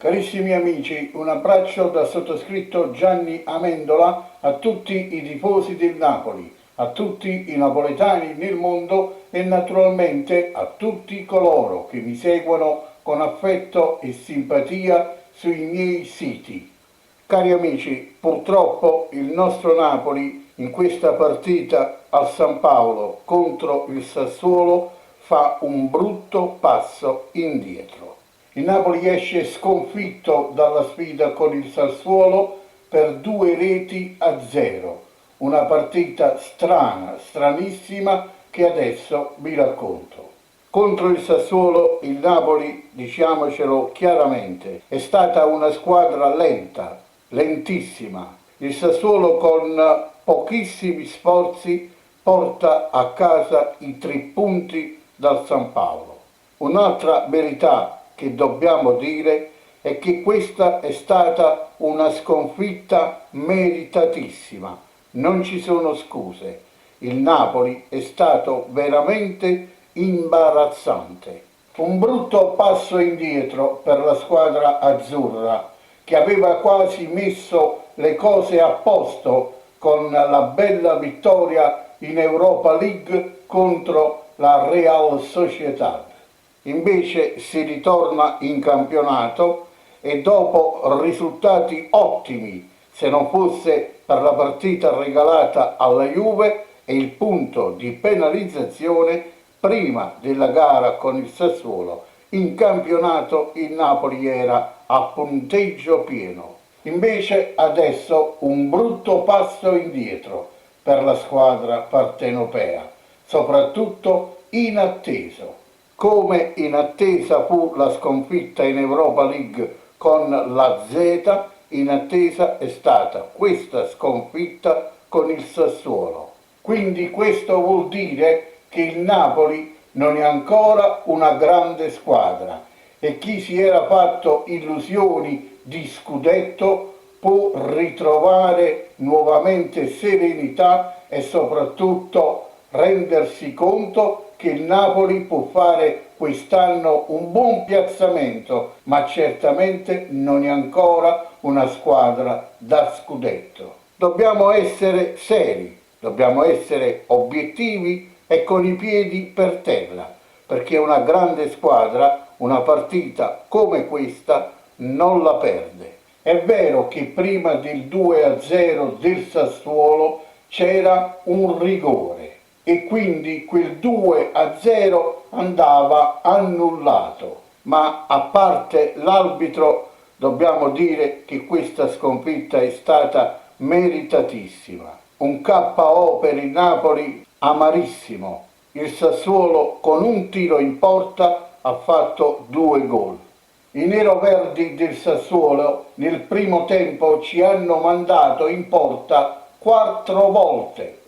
Carissimi amici, un abbraccio dal sottoscritto Gianni Amendola a tutti i tifosi del Napoli, a tutti i napoletani nel mondo e naturalmente a tutti coloro che mi seguono con affetto e simpatia sui miei siti. Cari amici, purtroppo il nostro Napoli in questa partita al San Paolo contro il Sassuolo fa un brutto passo indietro. Il Napoli esce sconfitto dalla sfida con il Sassuolo per 2-0. Una partita strana, stranissima, che adesso vi racconto. Contro il Sassuolo il Napoli, diciamocelo chiaramente, è stata una squadra lenta, lentissima. Il Sassuolo con pochissimi sforzi porta a casa i 3 punti dal San Paolo. Un'altra verità che dobbiamo dire è che questa è stata una sconfitta meritatissima, non ci sono scuse. Il Napoli è stato veramente imbarazzante. Un brutto passo indietro per la squadra azzurra, che aveva quasi messo le cose a posto con la bella vittoria in Europa League contro la Real Sociedad. Invece si ritorna in campionato e dopo risultati ottimi, se non fosse per la partita regalata alla Juve e il punto di penalizzazione prima della gara con il Sassuolo, in campionato il Napoli era a punteggio pieno. Invece adesso un brutto passo indietro per la squadra partenopea, soprattutto inatteso. Come inattesa fu la sconfitta in Europa League con la Z, inattesa è stata questa sconfitta con il Sassuolo. Quindi questo vuol dire che il Napoli non è ancora una grande squadra e chi si era fatto illusioni di scudetto può ritrovare nuovamente serenità e soprattutto rendersi conto che il Napoli può fare quest'anno un buon piazzamento, ma certamente non è ancora una squadra da scudetto. Dobbiamo essere seri, dobbiamo essere obiettivi e con i piedi per terra, perché una grande squadra, una partita come questa, non la perde. È vero che prima del 2-0 del Sassuolo c'era un rigore e quindi quel 2-0 andava annullato, ma a parte l'arbitro dobbiamo dire che questa sconfitta è stata meritatissima. Un KO per il Napoli amarissimo. Il Sassuolo con un tiro in porta ha fatto 2 gol. I neroverdi del Sassuolo nel primo tempo ci hanno mandato in porta 4 volte,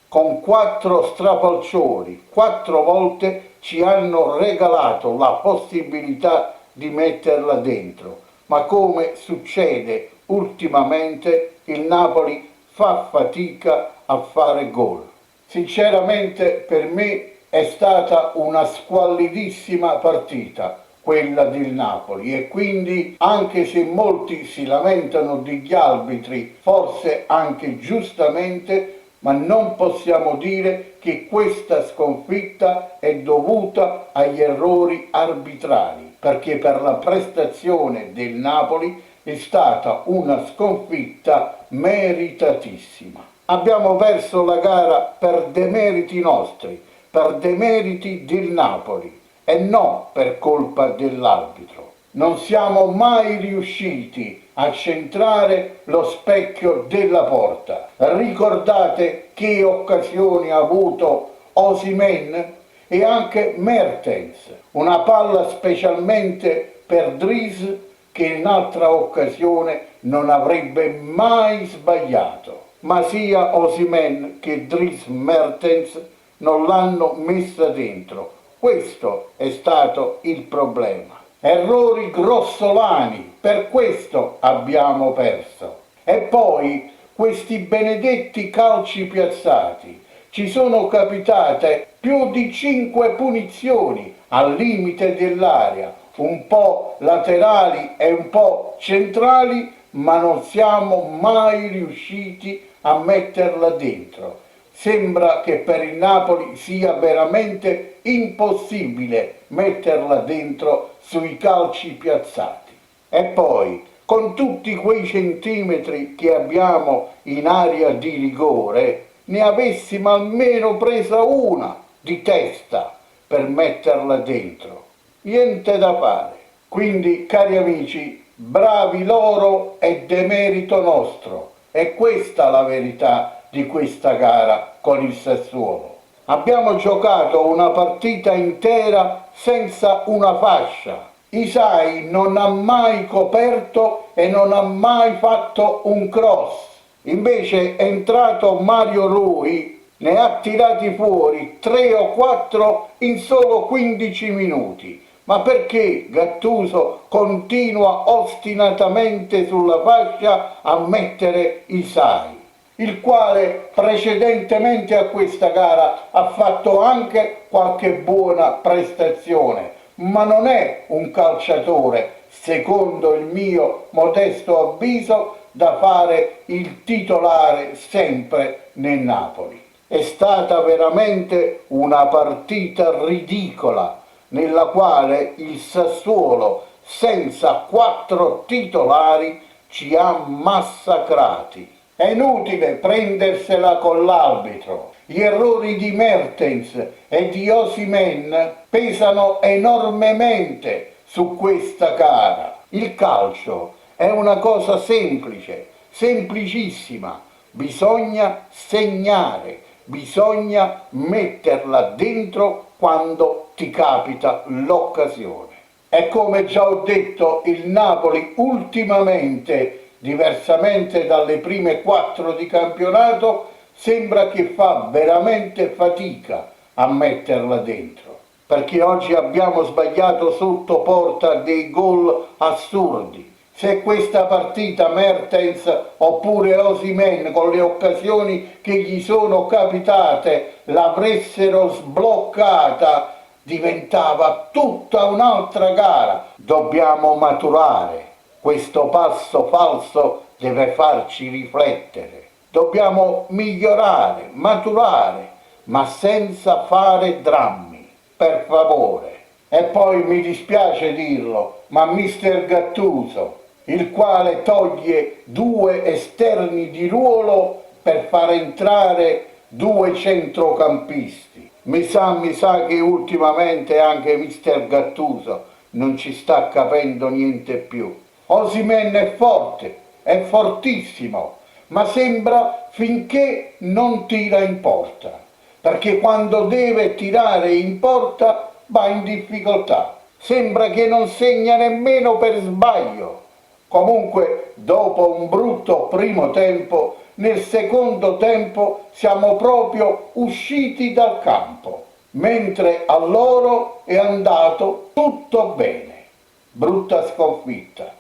con 4 strafalcioni, 4 volte ci hanno regalato la possibilità di metterla dentro. Ma come succede ultimamente, il Napoli fa fatica a fare gol. Sinceramente per me è stata una squallidissima partita quella del Napoli e quindi anche se molti si lamentano degli arbitri, forse anche giustamente, ma non possiamo dire che questa sconfitta è dovuta agli errori arbitrali, perché per la prestazione del Napoli è stata una sconfitta meritatissima. Abbiamo perso la gara per demeriti nostri, per demeriti del Napoli e non per colpa dell'arbitro. Non siamo mai riusciti a centrare lo specchio della porta. Ricordate che occasioni ha avuto Osimhen e anche Mertens, una palla specialmente per Dries che in altra occasione non avrebbe mai sbagliato. Ma sia Osimhen che Dries Mertens non l'hanno messa dentro. Questo è stato il problema. Errori grossolani, per questo abbiamo perso. E poi questi benedetti calci piazzati. Ci sono capitate più di 5 punizioni al limite dell'area, un po' laterali e un po' centrali, ma non siamo mai riusciti a metterla dentro. Sembra che per il Napoli sia veramente impossibile metterla dentro sui calci piazzati. E poi, con tutti quei centimetri che abbiamo in area di rigore, ne avessimo almeno presa una di testa per metterla dentro. Niente da fare. Quindi, cari amici, bravi loro e demerito nostro. È questa la verità di questa gara con il Sassuolo. Abbiamo giocato una partita intera senza una fascia. Isai non ha mai coperto e non ha mai fatto un cross. Invece è entrato Mario Rui, ne ha tirati fuori 3 o 4 in solo 15 minuti. Ma perché Gattuso continua ostinatamente sulla fascia a mettere Isai, il quale precedentemente a questa gara ha fatto anche qualche buona prestazione, ma non è un calciatore, secondo il mio modesto avviso, da fare il titolare sempre nel Napoli. È stata veramente una partita ridicola, nella quale il Sassuolo, senza 4 titolari, ci ha massacrati. È inutile prendersela con l'arbitro. Gli errori di Mertens e di Osimhen pesano enormemente su questa gara. Il calcio è una cosa semplice, semplicissima. Bisogna segnare, bisogna metterla dentro quando ti capita l'occasione. E come già ho detto, il Napoli ultimamente, diversamente dalle prime 4 di campionato, sembra che fa veramente fatica a metterla dentro. Perché oggi abbiamo sbagliato sotto porta dei gol assurdi. Se questa partita Mertens oppure Osimhen, con le occasioni che gli sono capitate, l'avessero sbloccata, diventava tutta un'altra gara. Dobbiamo maturare. Questo passo falso deve farci riflettere. Dobbiamo migliorare, maturare, ma senza fare drammi, per favore. E poi mi dispiace dirlo, ma mister Gattuso, il quale toglie 2 esterni di ruolo per far entrare 2 centrocampisti. Mi sa che ultimamente anche mister Gattuso non ci sta capendo niente più. Osimhen è forte, è fortissimo, ma sembra finché non tira in porta, perché quando deve tirare in porta va in difficoltà. Sembra che non segna nemmeno per sbaglio. Comunque, dopo un brutto primo tempo, nel secondo tempo siamo proprio usciti dal campo, mentre a loro è andato tutto bene. Brutta sconfitta.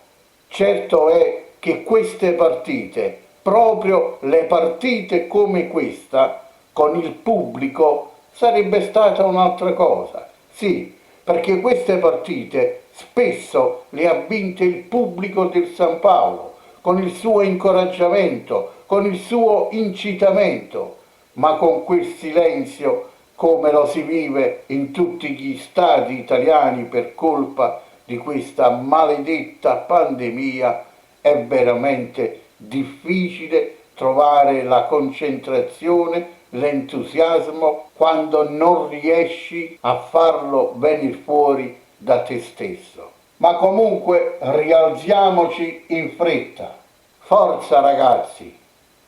Certo è che queste partite, proprio le partite come questa, con il pubblico, sarebbe stata un'altra cosa. Sì, perché queste partite spesso le ha vinte il pubblico del San Paolo, con il suo incoraggiamento, con il suo incitamento, ma con quel silenzio come lo si vive in tutti gli stadi italiani per colpa di questa maledetta pandemia, è veramente difficile trovare la concentrazione, l'entusiasmo quando non riesci a farlo venire fuori da te stesso. Ma comunque rialziamoci in fretta. Forza ragazzi,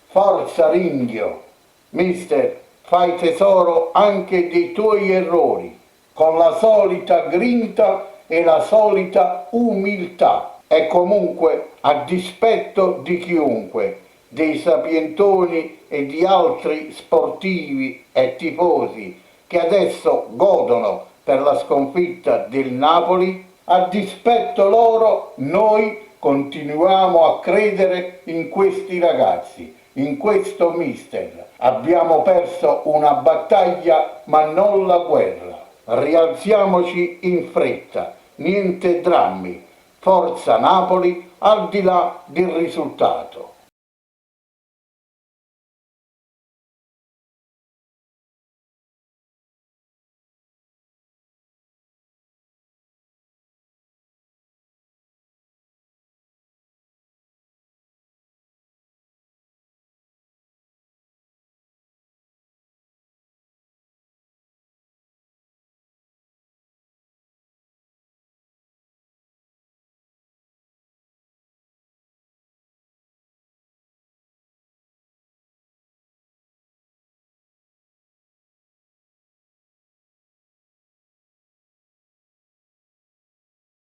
forza Ringhio. Mister, fai tesoro anche dei tuoi errori, con la solita grinta e la solita umiltà. E comunque, a dispetto di chiunque, dei sapientoni e di altri sportivi e tifosi che adesso godono per la sconfitta del Napoli, a dispetto loro noi continuiamo a credere in questi ragazzi, in questo mister. Abbiamo perso una battaglia ma non la guerra. Rialziamoci in fretta, niente drammi. Forza Napoli, al di là del risultato.